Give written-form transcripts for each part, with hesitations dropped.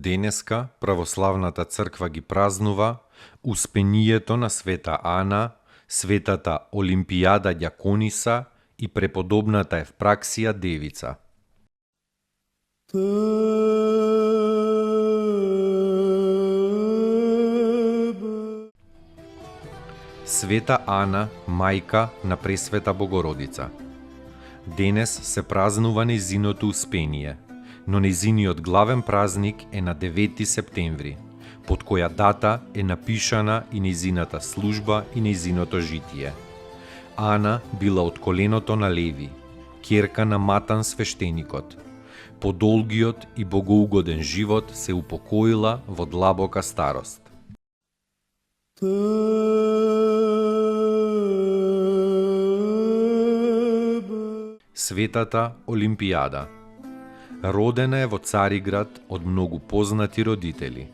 Денеска православната црква ги празнува успението на света Ана, светата Олимпијада Ѓакониса и преподобната Евпраксија Девица. Света Ана, мајка на Пресвета Богородица. Денес се празнува нејзиното успение, но нејзиниот главен празник е на 9 септември, под која дата е напишана и нејзината служба и нејзиното житие. Ана била од коленото на Леви, ќерка на Матан свештеникот. По долгиот и богоугоден живот се упокоила во длабока старост. Светата Олимпијада. Родена е во Цариград од многу познати родители.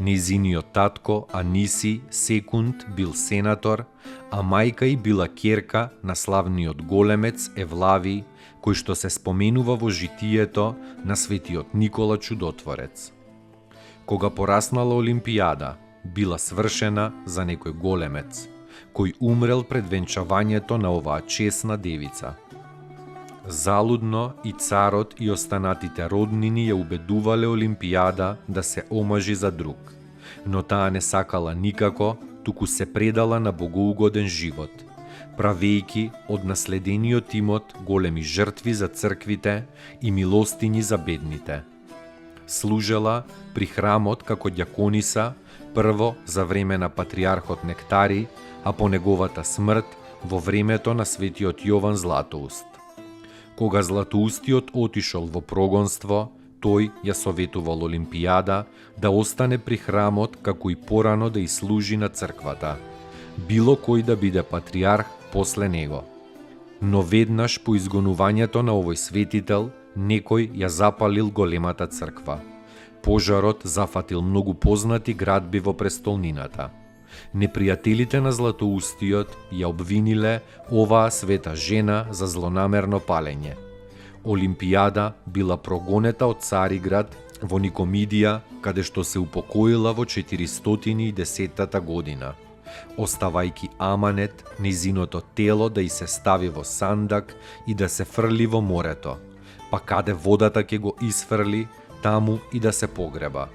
Нејзиниот татко Аниси Секунд бил сенатор, а мајка й била ќерка на славниот големец Евлавиј, кој што се споменува во житието на светиот Никола Чудотворец. Кога пораснала Олимпијада, била свршена за некој големец, кој умрел пред венчавањето на оваа чесна девица. Залудно и царот и останатите роднини ја убедувале Олимпијада да се омажи за друг, но таа не сакала никако, туку се предала на богоугоден живот, правејки од наследениот имот големи жртви за црквите и милостини за бедните. Служела при храмот како ѓакониса, прво за време на патриархот Нектари, а по неговата смрт во времето на светиот Јован Златоуст. Кога Златоустиот отишол во прогонство, тој ја советувал Олимпијада да остане при храмот како и порано да служи на црквата, било кој да биде патриарх после него. Но веднаш по изгонувањето на овој светител, некој ја запалил големата црква. Пожарот зафатил многу познати градби во престолнината. Непријателите на Златоустиот ја обвиниле оваа света жена за злонамерно палење. Олимпијада била прогонета од Цариград во Никомидија, каде што се упокоила во 410 година, оставајќи аманет нејзиното тело да й се стави во сандак и да се фрли во морето, па каде водата ќе го исфрли, таму и да се погреба.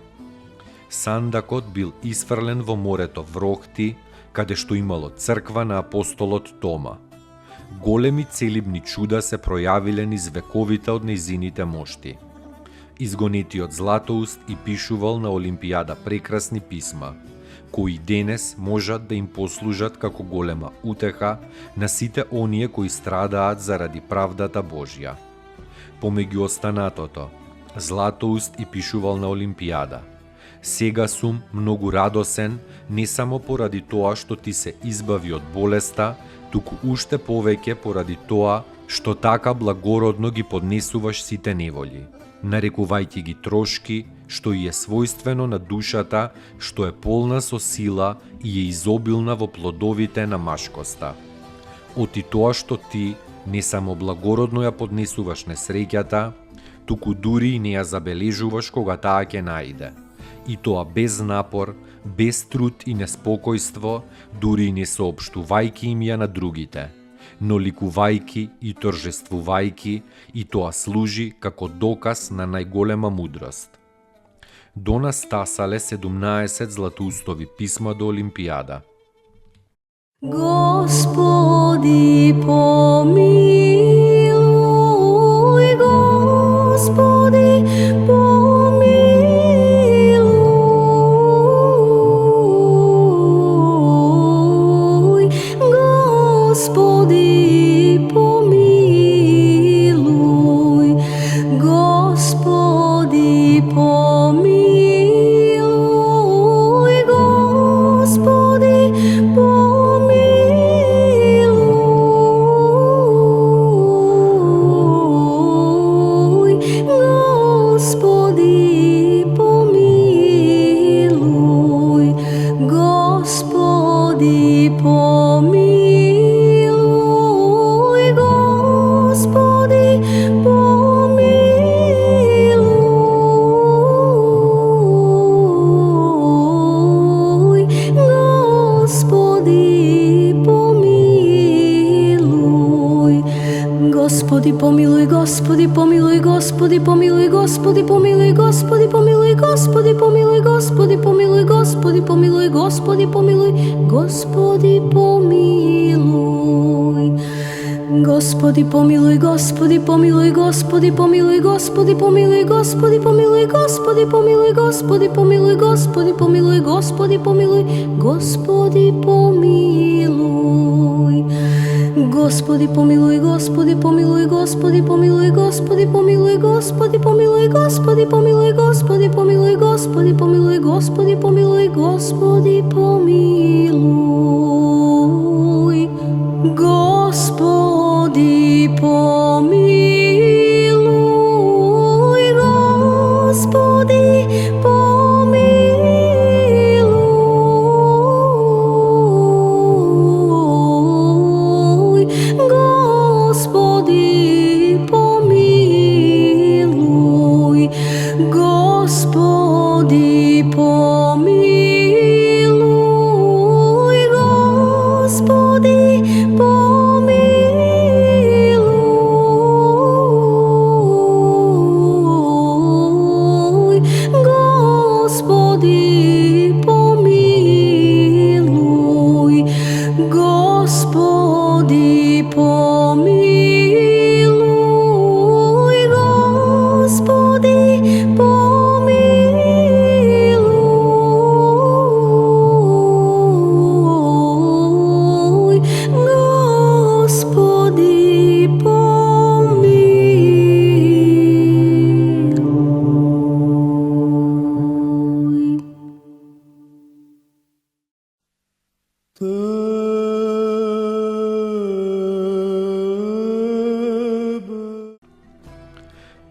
Сандакот бил исфрлен во морето Врохти, каде што имало црква на апостолот Тома. Големи целибни чуда се пројавиле низ вековите од нејзините мошти. Изгонетиот Златоуст и пишувал на Олимпијада прекрасни писма, кои денес можат да им послужат како голема утеха на сите оние кои страдаат заради правдата Божја. Помеѓу останатото, Златоуст и пишувал на Олимпијада: сега сум многу радосен, не само поради тоа што ти се избави од болеста, туку уште повеќе поради тоа што така благородно ги поднесуваш сите неволји, нарекувајќи ги трошки, што и е својствено на душата, што е полна со сила и е изобилна во плодовите на машкоста. Оти тоа што ти не само благородно ја поднесуваш несреќата, туку дури и не ја забележуваш кога таа ќе најде. И тоа без напор, без труд и неспокојство, дури и не соопштувајќи им ја на другите, но ликувајќи и торжествувајќи, и тоа служи како доказ на најголема мудрост. До нас стасале 17 Златоустови писма до Олимпијада. Господи, помилуј, Господи, помилуј, Господи, помилуј. Господи помилуй, Господи помилуй, Господи помилуй, Господи помилуй, Господи помилуй, Господи помилуй, Господи помилуй, Господи помилуй, Господи помилуй, Господи помилуй. Господи помилуй, Господи помилуй, Господи помилуй, Господи помилуй, Господи помилуй, Господи помилуй, Господи помилуй, Господи помилуй, Господи помилуй, Господи помилуй. Господи помилуй, Господи помилуй, Господи помилуй, Господи помилуй, Господи помилуй, Господи помилуй, Господи помилуй, Господи помилуй, Господи помилуй, Господи помилуй. Господи помилуй, Господи помилуй, Господи помилуй, Господи помилуй, Господи помилуй, Господи помилуй, Господи помилуй, Господи помилуй, Господи помилуй.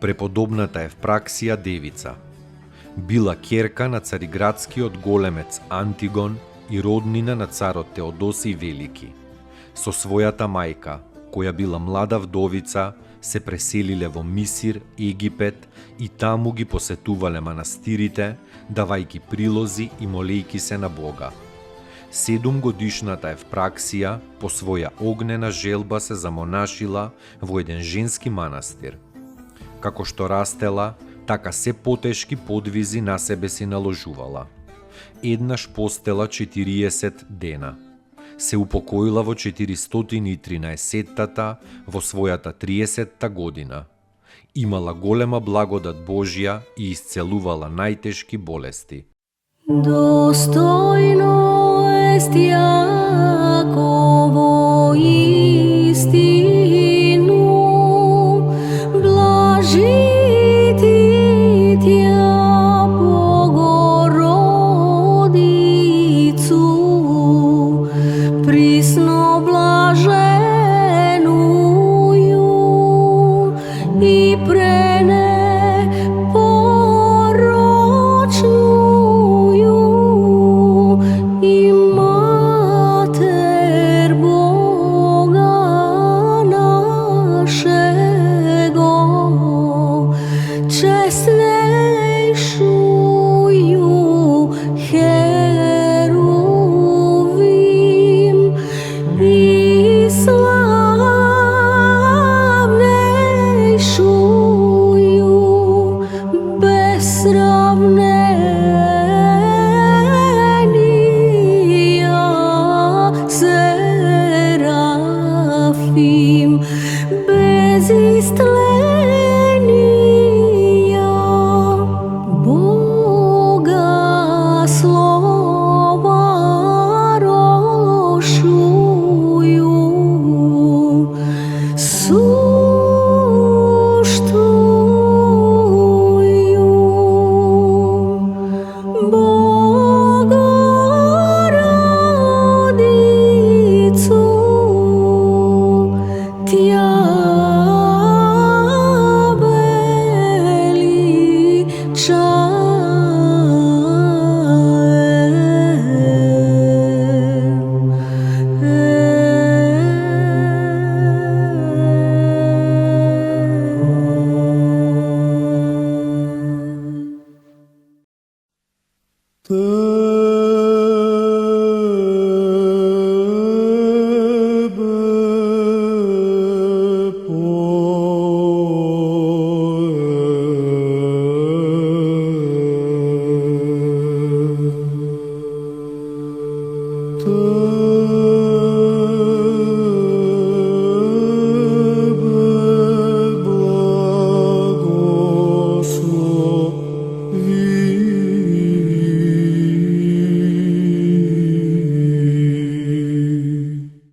Преподобната Евпраксија Девица била ќерка на цариградскиот големец Антигон и роднина на царот Теодосиј Велики. Со својата мајка, која била млада вдовица, се преселиле во Мисир, Египет и таму ги посетувале манастирите, давајки прилози и молејки се на Бога. 7-годишната Евпраксија по своја огнена желба се замонашила во еден женски манастир. Како што растела, така се потешки подвизи на себе си наложувала. Еднаш постела 40 дена. Се упокоила во 413-та во својата 30-та година. Имала голема благодат Божја и исцелувала најтешки болести. Достойно ест Јаково истину, блажити Тја Богородицу, присно блаженују и пренепорочнују и Матер Бога нашего, честнейшую Херувим и славнейшую без сравнения Серафим, без истления Бога слова рошую, суштую Богородицу, Тя